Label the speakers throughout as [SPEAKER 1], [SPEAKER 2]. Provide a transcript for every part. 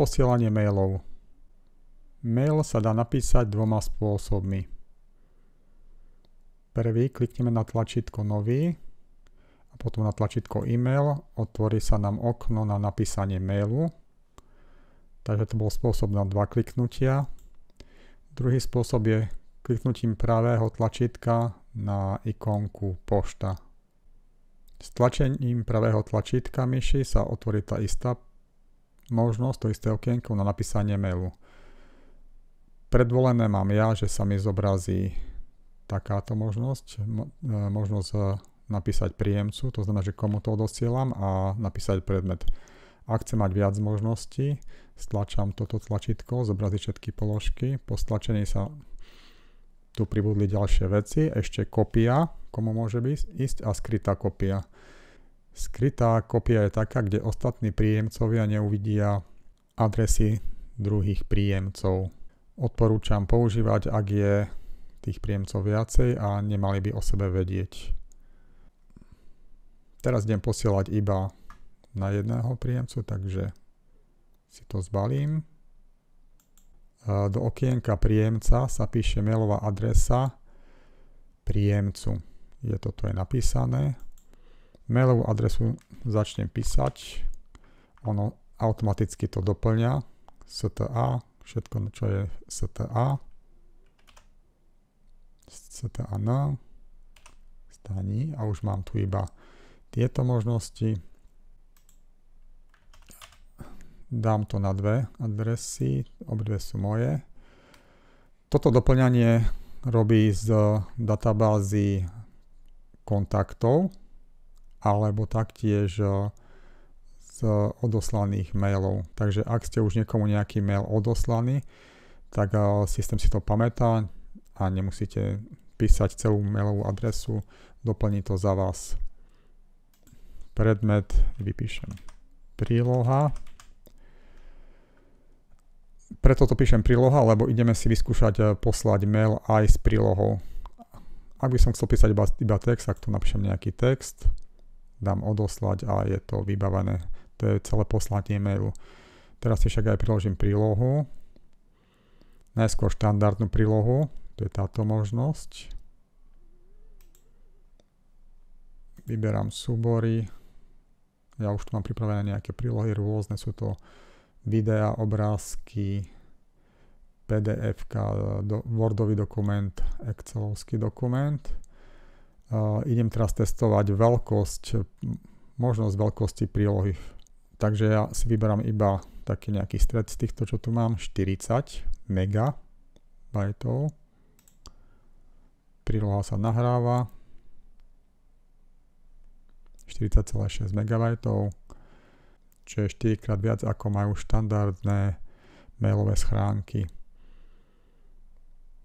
[SPEAKER 1] Posielanie mailov. Mail sa dá napísať dvoma spôsobmi. Prvý, klikneme na tlačítko Nový a potom na tlačítko E-mail. Otvorí sa nám okno na napísanie mailu. Takže to bol spôsob na 2 kliknutia. Druhý spôsob je kliknutím pravého tlačítka na ikonku Pošta. S tlačením pravého tlačítka myši sa otvorí tá istá možnosť, to isté okienko na napísanie mailu. Predvolené mám ja, že sa mi zobrazí takáto možnosť, napísať príjemcu, to znamená, že komu to odosielam, a napísať predmet. Ak chcem mať viac možností, stlačam toto tlačítko, zobrazí všetky položky, po stlačení sa tu pribudli ďalšie veci, ešte kopia, komu môže ísť, a skrytá kopia. Skrytá kopia je taká, kde ostatní príjemcovia neuvidia adresy druhých príjemcov. Odporúčam používať, ak je tých príjemcov viacej a nemali by o sebe vedieť. Teraz idem posielať iba na jedného príjemcu, takže si to zbalím. Do okienka príjemca sa píše mailová adresa príjemcu. Tu je napísané. Mailovú adresu začnem písať. Ono automaticky to doplňa. STA, všetko, čo je STA. STAN, staní, a už mám tu iba tieto možnosti. Dám to na 2 adresy, obidve sú moje. Toto doplňanie robí z databázy kontaktov alebo taktiež z odoslaných mailov. Takže ak ste už niekomu nejaký mail odoslaný, tak systém si to pamätá a nemusíte písať celú mailovú adresu, doplní to za vás. Predmet vypíšem príloha. Preto to píšem príloha, lebo ideme si vyskúšať poslať mail aj s prílohou. Ak by som chcel písať iba text, tak tu napíšem nejaký text, dám odoslať a je to vybavené. To je celé poslanie mailu. Teraz si však aj priložím prílohu. Najskôr štandardnú prílohu, to je táto možnosť. Vyberám súbory. Ja už tu mám pripravené nejaké prílohy, rôzne sú to videa, obrázky, PDF-ka, Wordový dokument, Excelovský dokument. Idem teraz testovať možnosť veľkosti prílohy. Takže ja si vyberám iba taký nejaký stred z týchto, čo tu mám, 40 MB. Príloha sa nahráva. 40,6 MB, čo je 4-krát viac, ako majú štandardné mailové schránky.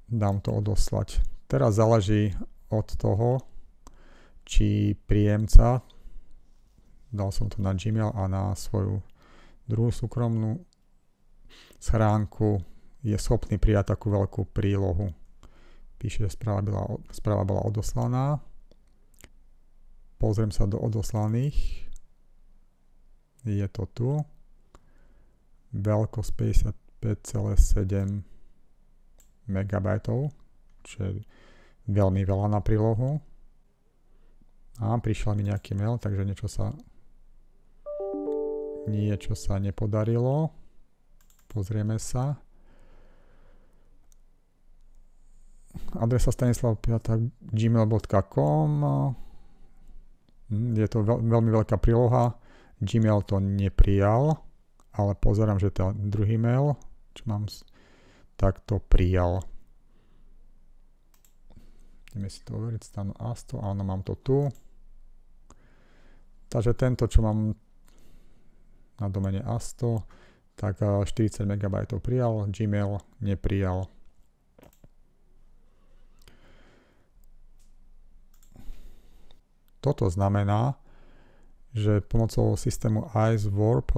[SPEAKER 1] Dám to odoslať. Teraz záleží od toho, či príjemca, dal som to na Gmail a na svoju druhú súkromnú schránku, je schopný prijať takú veľkú prílohu. Píše, že správa bola odoslaná. Pozriem sa do odoslaných. Je to tu. Veľkosť 55,7 MB, čo je veľmi veľa na prílohu. A prišiel mi nejaký mail, takže niečo sa nepodarilo. Pozrieme sa. Adresa stanislav.gmail.com. Je to veľmi veľká príloha. Gmail to neprijal, ale pozerám, že ten druhý mail, čo mám, tak to prijal. Ideme si to overiť, stanu ASTO, áno, mám to tu. Takže tento, čo mám na domene ASTO, tak 40 MB prijal, Gmail neprijal. Toto znamená, že pomocou systému IceWarp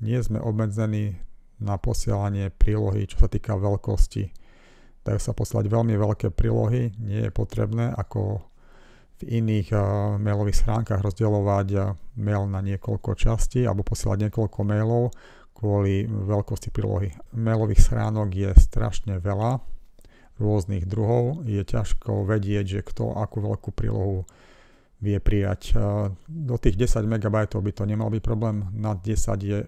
[SPEAKER 1] nie sme obmedzení na posielanie prílohy, čo sa týka veľkosti. Dajú sa poslať veľmi veľké prílohy, nie je potrebné ako v iných mailových schránkach rozdielovať mail na niekoľko častí alebo posielať niekoľko mailov. kvôli veľkosti prílohy. Mailových schránok je strašne veľa, rôznych druhov. Je ťažko vedieť, že kto akú veľkú prílohu vie prijať. Do tých 10 MB by to nemal byť problém, nad 10 je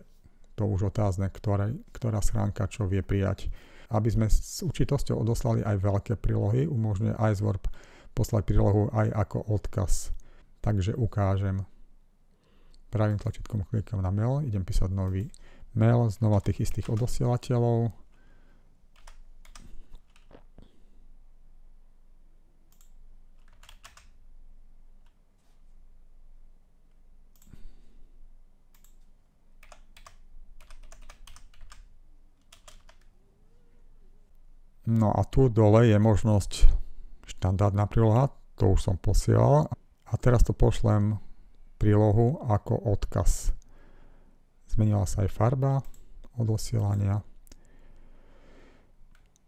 [SPEAKER 1] to už otázne, ktorá schránka čo vie prijať. Aby sme s určitosťou odoslali aj veľké prílohy, umožňuje Icewarp poslať prílohu aj ako odkaz. Takže ukážem. Pravým tlačítkom klikám na mail, idem písať nový mail, znova tých istých odosielateľov. No a tu dole je možnosť štandardná príloha, to už som posielal. A teraz to pošlem prílohu ako odkaz. Zmenila sa aj farba odosielania.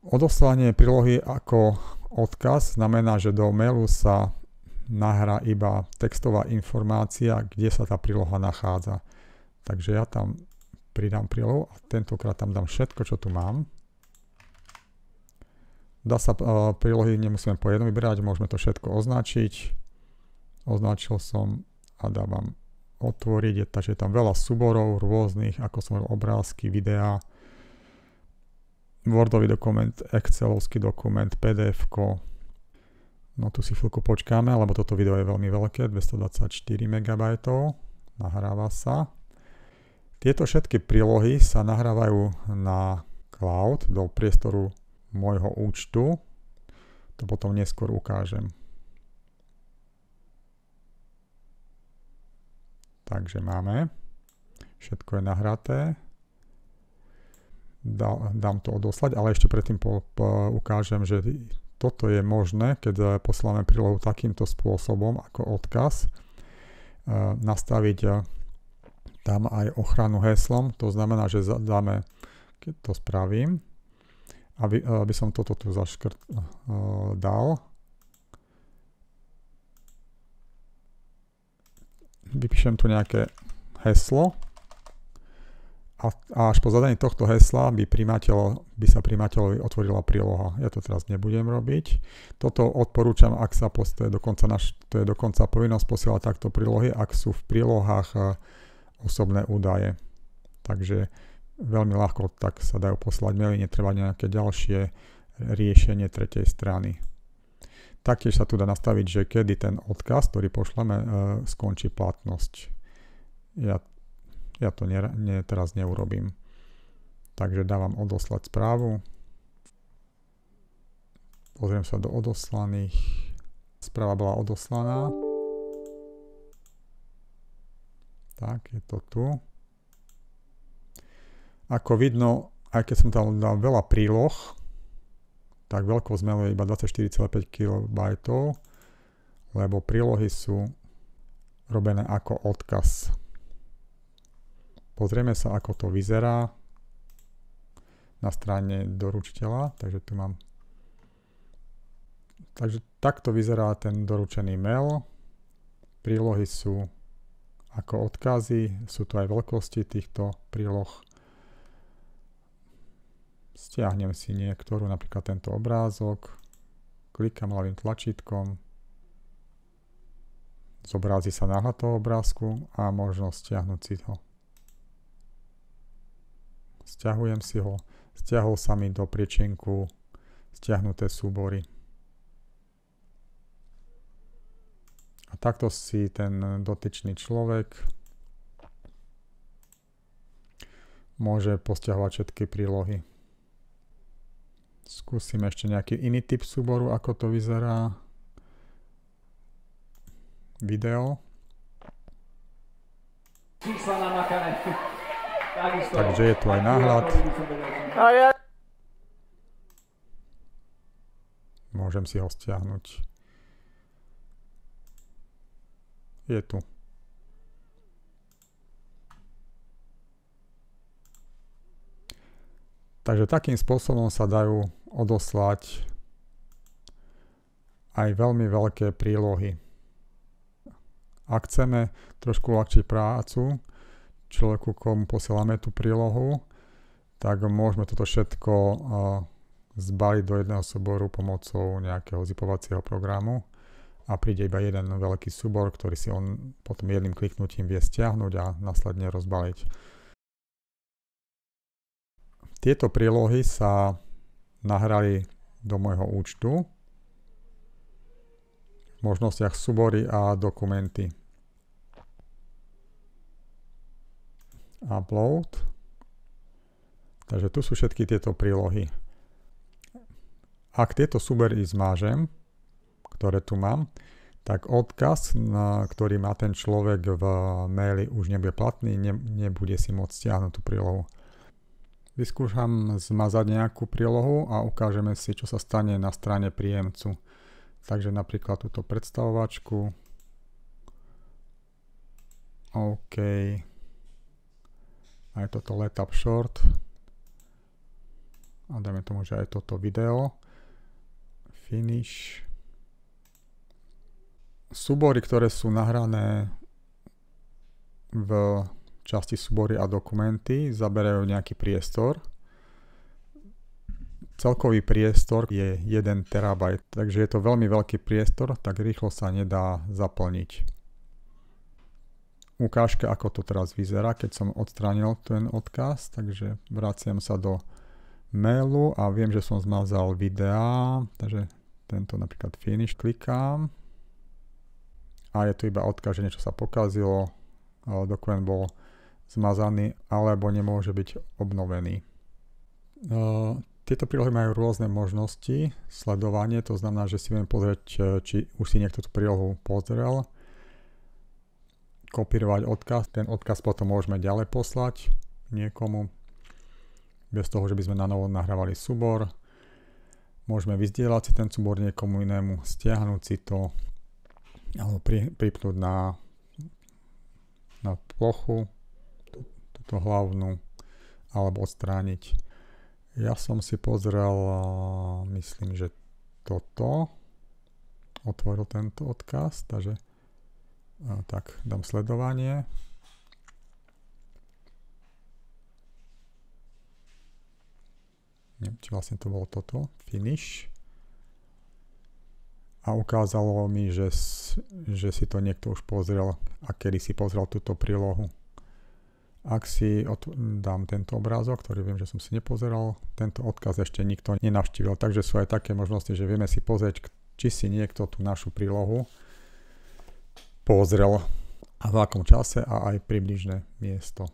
[SPEAKER 1] Odoslanie prílohy ako odkaz znamená, že do mailu sa nahrá iba textová informácia, kde sa tá príloha nachádza. Takže ja tam pridám prílohu a tentokrát tam dám všetko, čo tu mám. Dá sa prílohy, nemusíme po jednom vyberať, môžeme to všetko označiť. Označil som a dávam otvoriť, takže je tam veľa súborov rôznych, ako som hovoril, obrázky, videá, Wordový dokument, Excelovský dokument, PDF-ko. No tu si chvíľku počkáme, lebo toto video je veľmi veľké, 224 MB, nahráva sa. Tieto všetky prílohy sa nahrávajú na cloud, do priestoru môjho účtu. To potom neskôr ukážem. Takže máme. Všetko je nahraté. Dám to odoslať, ale ešte predtým ukážem, že toto je možné, keď posláme prílohu takýmto spôsobom ako odkaz. Nastaviť tam aj ochranu heslom. To znamená, že dáme, keď to spravím, aby som toto tu dal. Vypíšem tu nejaké heslo a až po zadaní tohto hesla by sa prijímateľovi otvorila príloha. Ja to teraz nebudem robiť. Toto odporúčam, ak sa to je dokonca povinnosť posielať takto prílohy, ak sú v prílohách osobné údaje. Takže veľmi ľahko tak sa dajú poslať maily, netreba nejaké ďalšie riešenie tretej strany. Taktiež sa tu dá nastaviť, že kedy ten odkaz, ktorý pošleme, skončí platnosť. Ja to teraz neurobím. Takže dávam odoslať správu. Pozriem sa do odoslaných. Správa bola odoslaná. Tak, je to tu. Ako vidno, aj keď som tam dal veľa príloh, tak veľkosť mailu je iba 24,5 KB, lebo prílohy sú robené ako odkaz. Pozrieme sa, ako to vyzerá na strane doručiteľa. Takže tu mám. Takže takto vyzerá ten doručený mail. Prílohy sú ako odkazy, sú tu aj veľkosti týchto príloh. Stiahnem si niektorú, napríklad tento obrázok, klikám ľavým tlačítkom, zobrazí sa náhľad toho obrázku a možno stiahnuť si ho. Stiahujem si ho, stiahol sa mi do priečinku stiahnuté súbory. A takto si ten dotyčný človek môže postiahovať všetky prílohy. Skúsim ešte nejaký iný typ súboru, ako to vyzerá. Video. Takže je tu aj náhľad. Môžem si ho stiahnuť. Je tu. Takže takým spôsobom sa dajú odoslať aj veľmi veľké prílohy. Ak chceme trošku uľahčiť prácu, človeku, komu posielame tú prílohu, tak môžeme toto všetko zbaliť do jedného súboru pomocou nejakého zipovacieho programu a príde iba jeden veľký súbor, ktorý si on potom jedným kliknutím vie stiahnuť a následne rozbaliť. Tieto prílohy sa nahrali do môjho účtu v možnostiach súbory a dokumenty. Upload. Takže tu sú všetky tieto prílohy. Ak tieto súbory zmážem, ktoré tu mám, tak odkaz, ktorý má ten človek v maili, už nebude platný, nebude si môcť stiahnuť tú prílohu. Vyskúšam zmazať nejakú prílohu a ukážeme si, čo sa stane na strane príjemcu. Takže napríklad túto predstavovačku. OK. Aj toto let up short. A dáme tomu, že aj toto video. Finish. Súbory, ktoré sú nahrané v časti súbory a dokumenty, zaberajú nejaký priestor. Celkový priestor je 1 terabajt, takže je to veľmi veľký priestor, tak rýchlo sa nedá zaplniť. Ukážka, ako to teraz vyzerá, keď som odstránil ten odkaz, takže vraciam sa do mailu a viem, že som zmazal videá, takže tento napríklad finish klikám a je tu iba odkaz, že niečo sa pokazilo, dokument bol zmazaný alebo nemôže byť obnovený. Tieto prílohy majú rôzne možnosti sledovanie, to znamená, že si viem pozrieť, či už si niekto tú prílohu pozrel, kopírovať odkaz, ten odkaz potom môžeme ďalej poslať niekomu, bez toho, že by sme na novo nahrávali súbor. Môžeme vyzdieľať si ten súbor niekomu inému, stiahnuť si to, alebo pripnúť na plochu, túto hlavnú, alebo odstrániť. Ja som si pozrel, myslím, že toto, otvoril tento odkaz, takže tak dám sledovanie. Neviem, či vlastne to bolo toto, finish. A ukázalo mi, že si to niekto už pozrel a kedy si pozrel túto prílohu. Ak si dám tento obrázok, ktorý viem, že som si nepozeral, tento odkaz ešte nikto nenavštívil. Takže sú aj také možnosti, že vieme si pozrieť, či si niekto tú našu prílohu pozrel a v akom čase a aj približné miesto.